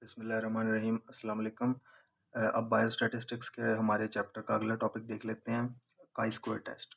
बिस्मिल्लाहिर्रहमानिर्रहीम अस्सलाम वालेकुम। अब बायोस्टैटिस्टिक्स के हमारे चैप्टर का अगला टॉपिक देख लेते हैं, chi square test.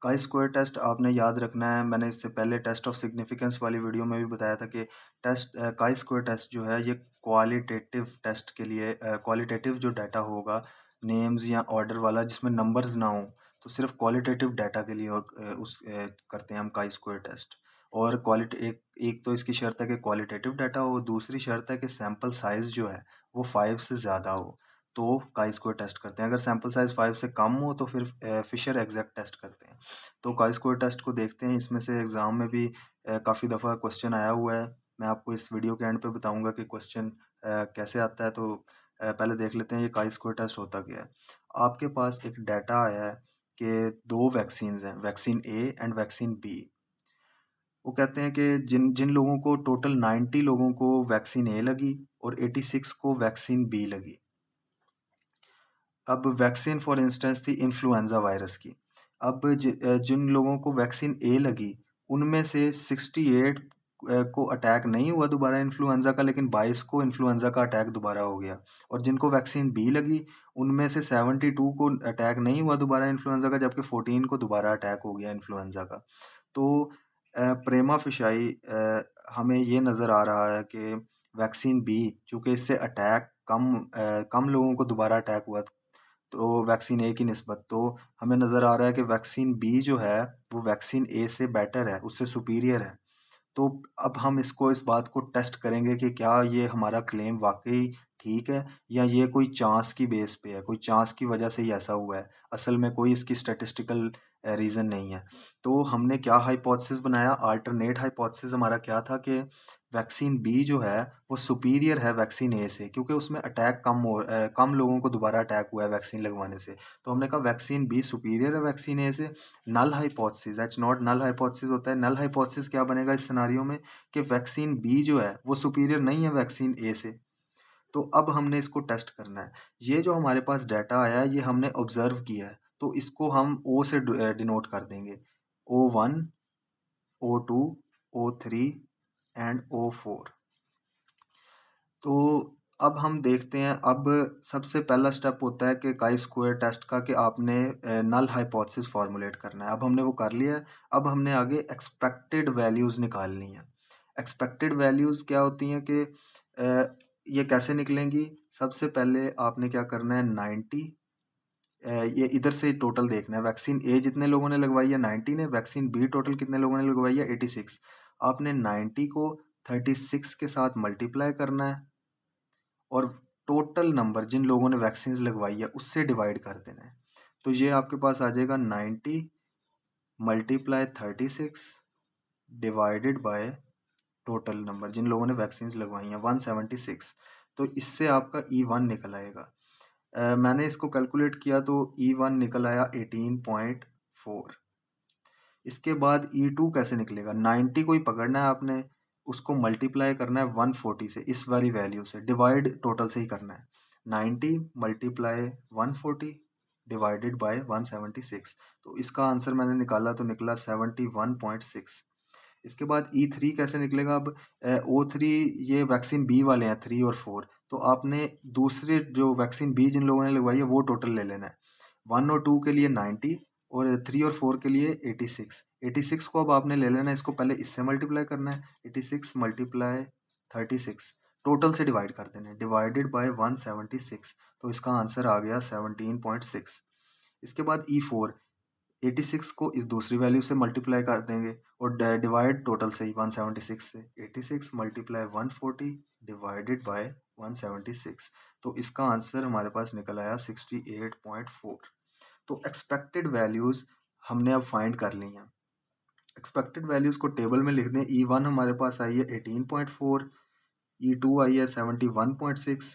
Chi square test आपने याद रखना है। मैंने इससे पहले टेस्ट ऑफ सिग्निफिकेंस वाली वीडियो में भी बताया था कि काई स्क्वायर टेस्ट जो है ये क्वालिटेटिव टेस्ट के लिए क्वालिटेटिव जो डाटा होगा, नेम्स या ऑर्डर वाला जिसमें नंबर्स ना हो, तो सिर्फ क्वालिटेटिव डाटा के लिए करते हैं हम काई स्क्वायर टेस्ट। और क्वालिटी एक एक तो इसकी शर्त है कि क्वालिटेटिव डाटा हो, दूसरी शर्त है कि सैंपल साइज जो है वो 5 से ज़्यादा हो, तो काई स्क्वायर टेस्ट करते हैं। अगर सैंपल साइज 5 से कम हो तो फिर फिशर एग्जैक्ट टेस्ट करते हैं। तो काई स्क्वायर टेस्ट को देखते हैं। इसमें से एग्जाम में भी काफ़ी दफ़ा क्वेश्चन आया हुआ है। मैं आपको इस वीडियो के एंड पे बताऊंगा कि क्वेश्चन कैसे आता है। तो पहले देख लेते हैं ये काई स्क्वायर टेस्ट होता क्या है। आपके पास एक डाटा आया है कि दो वैक्सीन हैं, vaccine A and vaccine B. वो कहते हैं कि जिन जिन लोगों को टोटल 90 लोगों को वैक्सीन ए लगी और 86 को वैक्सीन बी लगी। अब वैक्सीन फॉर इंस्टेंस थी इन्फ्लुएंजा वायरस की। अब जिन लोगों को वैक्सीन ए लगी उनमें से 68 को अटैक नहीं हुआ दोबारा इन्फ्लुएंजा का, लेकिन 22 को इन्फ्लुएंजा का अटैक दोबारा हो गया। और जिनको वैक्सीन बी लगी उनमें से 72 को अटैक नहीं हुआ दोबारा इन्फ्लुएंजा का, जबकि 14 को दोबारा अटैक हो गया इन्फ्लुएंजा का। तो प्रेमा फिशाई हमें ये नज़र आ रहा है कि वैक्सीन बी, चूँकि इससे अटैक कम लोगों को दोबारा अटैक हुआ तो वैक्सीन ए की निस्बत, तो हमें नज़र आ रहा है कि वैक्सीन बी जो है वो वैक्सीन ए से बेटर है, उससे सुपीरियर है। तो अब हम इस बात को टेस्ट करेंगे कि क्या ये हमारा क्लेम वाक़ई ठीक है या ये कोई चांस की बेस पे है, कोई चांस की वजह से ही ऐसा हुआ है। असल में कोई इसकी स्टैटिस्टिकल रीज़न नहीं है। तो हमने क्या हाइपोथेसिस बनाया, अल्टरनेट हाइपोथेसिस हमारा क्या था कि वैक्सीन बी जो है वो सुपीरियर है वैक्सीन ए से, क्योंकि उसमें अटैक कम लोगों को दोबारा अटैक हुआ है वैक्सीन लगवाने से। तो हमने कहा वैक्सीन बी सुपीरियर है वैक्सीन ए से। Null hypothesis, H naught null hypothesis होता है। नल हाइपोथेसिस क्या बनेगा इस सिनारियो में कि वैक्सीन बी जो है वो सुपीरियर नहीं है वैक्सीन ए से। तो अब हमने इसको टेस्ट करना है। ये जो हमारे पास डाटा आया है ये हमने ऑब्जर्व किया है, तो इसको हम ओ से डिनोट कर देंगे। O1, O2, O3 and O4। तो अब हम देखते हैं। अब सबसे पहला स्टेप होता है कि काई स्क्वायर टेस्ट का कि आपने नल हाइपोथेसिस फॉर्मुलेट करना है। अब हमने वो कर लिया है। अब हमने आगे एक्सपेक्टेड वैल्यूज़ निकालनी है। एक्सपेक्टेड वैल्यूज़ क्या होती हैं कि ये कैसे निकलेंगी। सबसे पहले आपने क्या करना है, 90 ये इधर से टोटल देखना है। वैक्सीन ए जितने लोगों ने लगवाई है 90 ने, वैक्सीन बी टोटल कितने लोगों ने लगवाई है 86। आपने 90 को 36 के साथ मल्टीप्लाई करना है और टोटल नंबर जिन लोगों ने वैक्सीन लगवाई है उससे डिवाइड कर देना है। तो ये आपके पास आ जाएगा 90 multiply 36 divided by total number जिन लोगों ने वैक्सीन लगवाई हैं 176। तो इससे आपका E1 निकल आएगा। मैंने इसको कैलकुलेट किया तो E1 निकल आया 18.4। इसके बाद E2 कैसे निकलेगा, 90 को ही पकड़ना है आपने, उसको मल्टीप्लाई करना है 140 से, इस वाली वैल्यू से डिवाइड टोटल से ही करना है। 90 मल्टीप्लाई 140 डिवाइडेड बाय 176। तो इसका आंसर मैंने निकाला तो निकला 71.6। इसके बाद E3 कैसे निकलेगा। अब O3 ये वैक्सीन बी वाले हैं 3 और 4, तो आपने दूसरे जो वैक्सीन बी जिन लोगों ने लगवाई है वो टोटल ले लेना है। 1 और 2 के लिए 90 और 3 और 4 के लिए 86। 86 को अब आपने ले लेना है, इसको पहले इससे मल्टीप्लाई करना है। 86 मल्टीप्लाई 36 टोटल से डिवाइड कर देना है, डिवाइडेड बाय 176। तो इसका आंसर आ गया 17.6। इसके बाद E4 86 को इस दूसरी वैल्यू से मल्टीप्लाई कर देंगे और डिवाइड टोटल से ही 176 से। 86 मल्टीप्लाई 140 डिवाइडेड बाय 176। तो इसका आंसर हमारे पास निकल आया 68.4। तो एक्सपेक्टेड वैल्यूज़ हमने अब फाइंड कर ली हैं। एक्सपेक्टेड वैल्यूज़ को टेबल में लिख दें। E1 हमारे पास आई है 18.4, E2 आई है 71.6,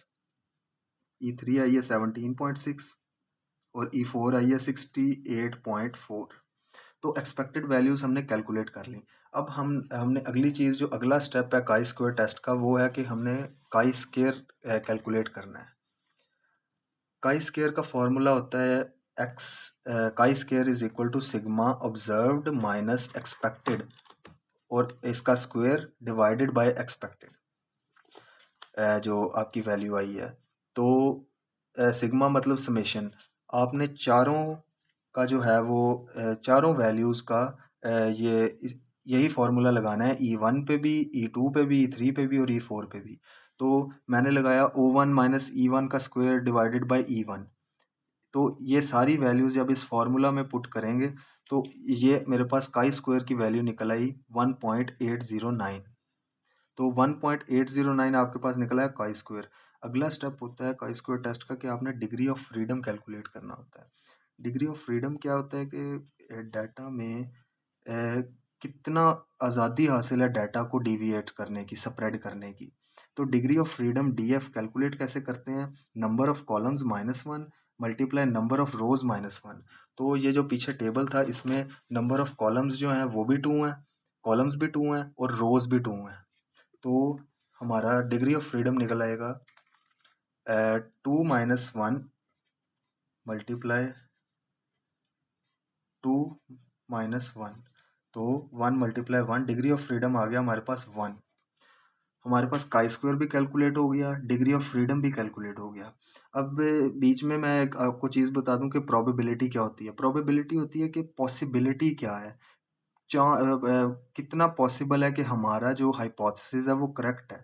E3 आई है 17.6 और E4 आई है 68.4। तो एक्सपेक्टेड वैल्यूज़ हमने कैलकुलेट कर ली। अब हमने अगली चीज़ जो अगला स्टेप है काई स्क्वायर टेस्ट का, वो है कि हमने काई स्क्वायर कैलकुलेट करना है। काई स्क्वायर का फॉर्मूला होता है x chi square is equal to sigma observed minus expected और इसका स्क्वायर डिवाइडेड बाय एक्सपेक्टेड। जो आपकी वैल्यू आई है। तो सिग्मा मतलब समेशन, आपने चारों का जो है वो चारों वैल्यूज़ का यही फॉर्मूला लगाना है, E1 पे भी, E2 पे भी, E3 पे भी और E4 पे भी। तो मैंने लगाया O1 माइनस E1 का स्क्वायर डिवाइडेड बाय E1। तो ये सारी वैल्यूज़ जब इस फॉर्मूला में पुट करेंगे तो ये मेरे पास काई स्क्वायर की वैल्यू निकल आई 1.809। तो 1.809 आपके पास निकला है काई स्क्वायर। अगला स्टेप होता है काई स्क्वायर टेस्ट का कि आपने डिग्री ऑफ फ्रीडम कैलकुलेट करना होता है। डिग्री ऑफ फ्रीडम क्या होता है कि डाटा में कितना आज़ादी हासिल है डाटा को डिविएट करने की, स्प्रेड करने की। तो degree of freedom DF calculate कैसे करते हैं? Number of columns -1 multiply number of रोज -1। तो ये जो पीछे टेबल था इसमें नंबर ऑफ कॉलम्स जो हैं वो भी 2 हैं, कॉलम्स भी 2 हैं और रोज भी 2 हैं। तो हमारा डिग्री ऑफ फ्रीडम निकल आएगा 2 - 1 मल्टीप्लाई 2 - 1। तो 1 मल्टीप्लाई 1, डिग्री ऑफ फ्रीडम आ गया हमारे पास 1। हमारे पास काई स्क्वायर भी कैलकुलेट हो गया, डिग्री ऑफ फ्रीडम भी कैलकुलेट हो गया। अब बीच में मैं एक आपको चीज़ बता दूं कि प्रोबेबिलिटी क्या होती है। प्रोबेबिलिटी होती है कि पॉसिबिलिटी क्या है, कितना पॉसिबल है कि हमारा जो हाइपोथेसिस है वो करेक्ट है।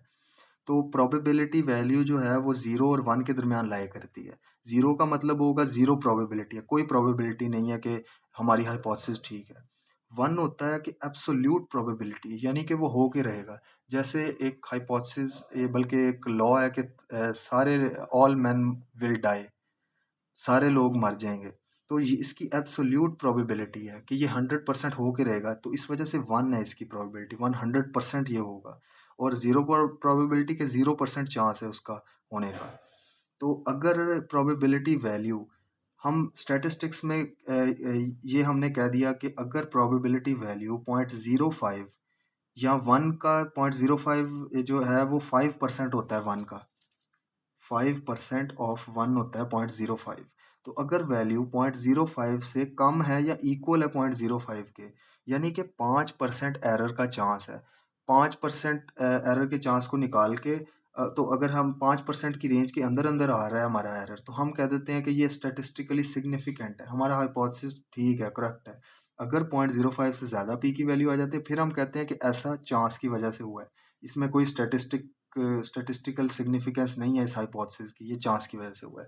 तो प्रोबेबिलिटी वैल्यू जो है वो 0 और 1 के दरमियान लाया करती है। 0 का मतलब होगा 0 प्रोबेबिलिटी है, कोई प्रोबेबिलिटी नहीं है कि हमारी हाइपोथेसिस ठीक है। 1 होता है कि एब्सोल्यूट प्रोबेबिलिटी, यानी कि वो हो के रहेगा। जैसे एक हाइपोथेसिस बल्कि एक लॉ है कि सारे ऑल मैन विल डाई, सारे लोग मर जाएंगे। तो ये इसकी एब्सोल्यूट प्रोबेबिलिटी है कि ये 100% हो के रहेगा। तो इस वजह से 1 है इसकी प्रोबेबिलिटी, 100% ये होगा। और 0 प्रोबेबिलिटी के 0% चांस है उसका होने का। तो अगर प्रोबेबिलिटी वैल्यू हम स्टैटिस्टिक्स में ये हमने कह दिया कि अगर प्रोबेबिलिटी वैल्यू 0.05 या 1 का 0.05 जो है वो 5% होता है 1 का, 5% ऑफ 1 होता है 0.05। तो अगर वैल्यू 0.05 से कम है या इक्वल है 0.05 के, यानी कि 5% एरर का चांस है। 5% एरर के चांस को निकाल के तो अगर हम 5% की रेंज के अंदर अंदर आ रहा है हमारा एरर, तो हम कह देते हैं कि ये स्टेटिस्टिकली सिग्निफिकेंट है, हमारा हाइपोथेसिस ठीक है, करेक्ट है। अगर 0.05 से ज़्यादा पी की वैल्यू आ जाती है फिर हम कहते हैं कि ऐसा चांस की वजह से हुआ है, इसमें कोई स्टैटिस्टिकल सिग्निफिकेंस नहीं है इस हाइपोथेसिस की, ये चांस की वजह से हुआ है।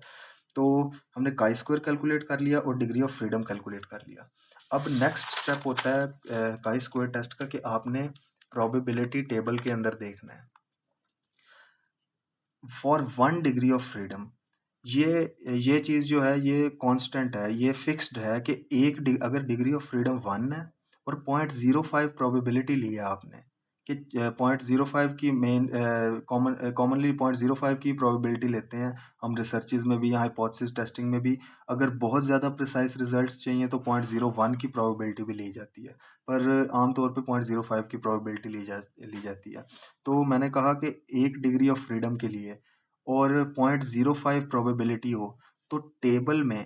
तो हमने काई स्क्वायर कैलकुलेट कर लिया और डिग्री ऑफ फ्रीडम कैलकुलेट कर लिया। अब नेक्स्ट स्टेप होता है काई स्क्वायर टेस्ट का कि आपने प्रोबेबिलिटी टेबल के अंदर देखना है फॉर 1 डिग्री ऑफ फ्रीडम। ये चीज़ जो है ये कांस्टेंट है, ये फिक्स्ड है कि अगर डिग्री ऑफ फ्रीडम 1 है और 0.05 प्रोबेबिलिटी ली है आपने कि 0.05 की कॉमनली 0.05 की प्रोबेबिलिटी लेते हैं हम रिसर्चेज में भी या हाइपोथेसिस टेस्टिंग में भी। अगर बहुत ज़्यादा प्रिसाइज रिजल्ट्स चाहिए तो 0.01 की प्रोबेबिलिटी भी ली जाती है, पर आमतौर पे 0.05 की प्रोबेबिलिटी ली जाती है। तो मैंने कहा कि 1 डिग्री ऑफ फ्रीडम के लिए और 0.05 प्रोबेबिलिटी हो तो टेबल में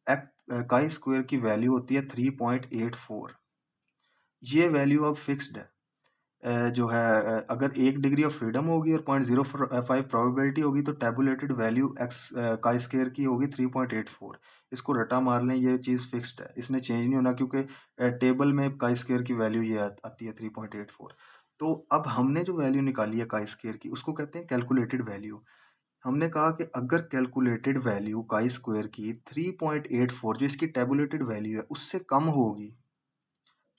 काई स्क्वायर की वैल्यू होती है 3.84। ये वैल्यू अब फिक्स्ड है। जो है अगर 1 डिग्री ऑफ फ्रीडम होगी और 0.05 प्रोबेबिलिटी होगी तो tabulated value x chi square की होगी 3.84। इसको रटा मार लें, ये चीज़ फिक्स्ड है, इसने चेंज नहीं होना क्योंकि टेबल में काई स्क्वायर की वैल्यू ये आती है 3.84। तो अब हमने जो वैल्यू निकाली है काई स्क्वायर की उसको कहते हैं कैलकुलेटेड वैल्यू। हमने कहा कि अगर कैलकुलेटेड वैल्यू काई स्क्वायर की 3.84 जो इसकी टेबुलेटेड वैल्यू है उससे कम होगी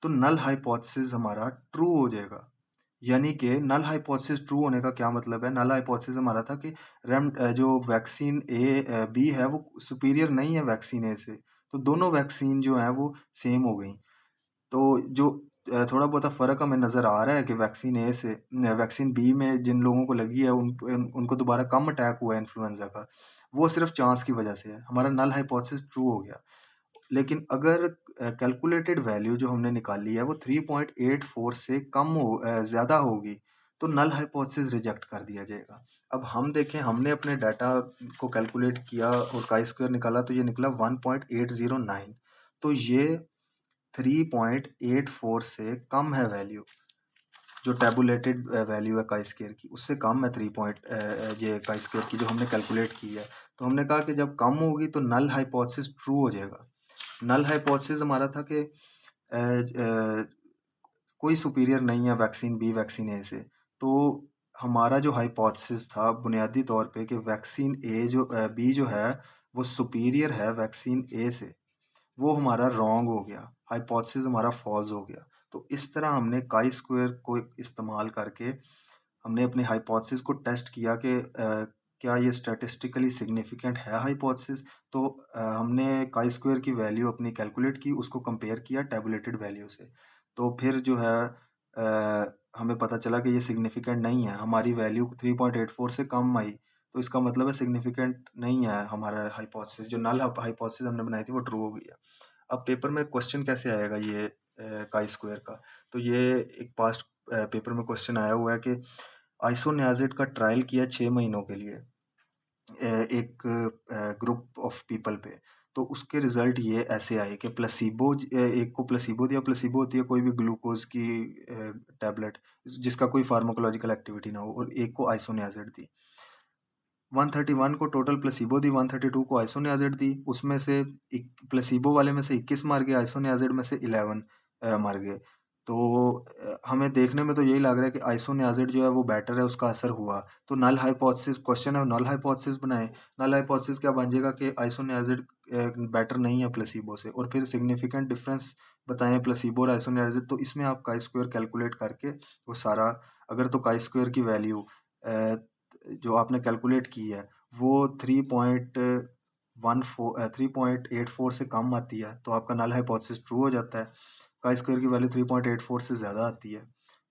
तो नल हाइपोथेसिस हमारा ट्रू हो जाएगा। यानी कि नल हाइपोथेसिस ट्रू होने का क्या मतलब है? नल हाइपोथेसिस हमारा था कि जो वैक्सीन बी है वो सुपीरियर नहीं है वैक्सीन ए से, तो दोनों वैक्सीन जो हैं वो सेम हो गई। तो जो थोड़ा बहुत फ़र्क हमें नज़र आ रहा है कि वैक्सीन बी में जिन लोगों को लगी है उनको दोबारा कम अटैक हुआ है इन्फ्लुएंजा का, वो सिर्फ चांस की वजह से है। हमारा नल हाइपोथेसिस ट्रू हो गया। लेकिन अगर कैलकुलेटेड वैल्यू जो हमने निकाली है वो 3.84 से ज़्यादा होगी तो नल हाइपोथेसिस रिजेक्ट कर दिया जाएगा। अब हम देखें, हमने अपने डाटा को कैलकुलेट किया और काई स्क्वायर निकाला तो ये निकला 1.809। तो ये 3.84 से कम है वैल्यू। जो टैबुलेटेड वैल्यू है काई स्क्वायर की, उससे कम है 3 पॉइंट ये काई स्क्वायर की जो हमने कैलकुलेट की है। तो हमने कहा कि जब कम होगी तो नल हाइपोथेसिस ट्रू हो जाएगा। नल हाइपोथेसिस हमारा था कि कोई सुपीरियर नहीं है वैक्सीन बी वैक्सीन ए से। तो हमारा जो हाइपोथेसिस था बुनियादी तौर पे कि वैक्सीन बी जो है वो सुपीरियर है वैक्सीन ए से, वो हमारा रॉन्ग हो गया, हाइपोथेसिस हमारा फॉल्स हो गया। तो इस तरह हमने काई स्क्वायर को इस्तेमाल करके हमने अपनी हाइपोथेसिस को टेस्ट किया कि क्या ये स्टैटिस्टिकली सिग्निफिकेंट है हाइपोथेसिस। तो हमने काई स्क्वायर की वैल्यू अपनी कैलकुलेट की, उसको कंपेयर किया टैबुलेटेड वैल्यू से। तो फिर जो है हमें पता चला कि ये सिग्निफिकेंट नहीं है, हमारी वैल्यू 3.84 से कम आई। तो इसका मतलब है सिग्निफिकेंट नहीं है हमारा हाइपोथेसिस, जो नल हाइपोथेसिस हमने बनाई थी वो ट्रू हो गई है। अब पेपर में क्वेश्चन कैसे आएगा ये काई स्क्वायर का? तो ये एक पास्ट पेपर में क्वेश्चन आया हुआ है कि आइसोनियाजिड का ट्रायल किया 6 महीनों के लिए एक ग्रुप ऑफ पीपल पे। तो उसके रिजल्ट ये ऐसे आए कि प्लेसिबो एक को प्लेसिबो दिया। प्लेसिबो होती है कोई भी ग्लूकोज की टैबलेट जिसका कोई फार्माकोलॉजिकल एक्टिविटी ना हो, और एक को आइसोनियाजिड दी। 131 को टोटल प्लेसिबो दी, 132 को आइसोनियाजिड दी। उसमें से प्लेसिबो वाले में से 21 मार गए, आइसोनियाजिड में से 11 मर गए। तो हमें देखने में तो यही लग रहा है कि आइसोनियाजिड जो है वो बेटर है, उसका असर हुआ। तो नल हाइपोथेसिस क्वेश्चन है, नल हाइपोथेसिस बनाए। नल हाइपोथेसिस क्या बन जाएगा कि आइसोनियाजिड बेटर नहीं है प्लेसिबो से, और फिर सिग्निफिकेंट डिफरेंस बताएं प्लेसिबो और आइसोनियाजिड। तो इसमें आप काई स्क्वायर कैलकुलेट करके वो सारा, अगर तो काई स्क्वायर की वैल्यू जो आपने कैलकुलेट की है वो 3.84 से कम आती है तो आपका नल हाइपोथेसिस ट्रू हो जाता है। काई स्क्वायर की वैल्यू 3.84 से ज़्यादा आती है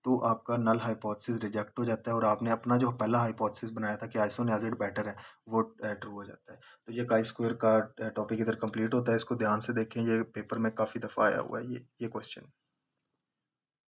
तो आपका नल हाइपोथेसिस रिजेक्ट हो जाता है, और आपने अपना जो पहला हाइपोथेसिस बनाया था कि आइसोनियाजिड बेटर है वो ट्रू हो जाता है। तो ये काई स्क्वायर का टॉपिक इधर कंप्लीट होता है। इसको ध्यान से देखें, ये पेपर में काफ़ी दफ़ा आया हुआ है ये क्वेश्चन।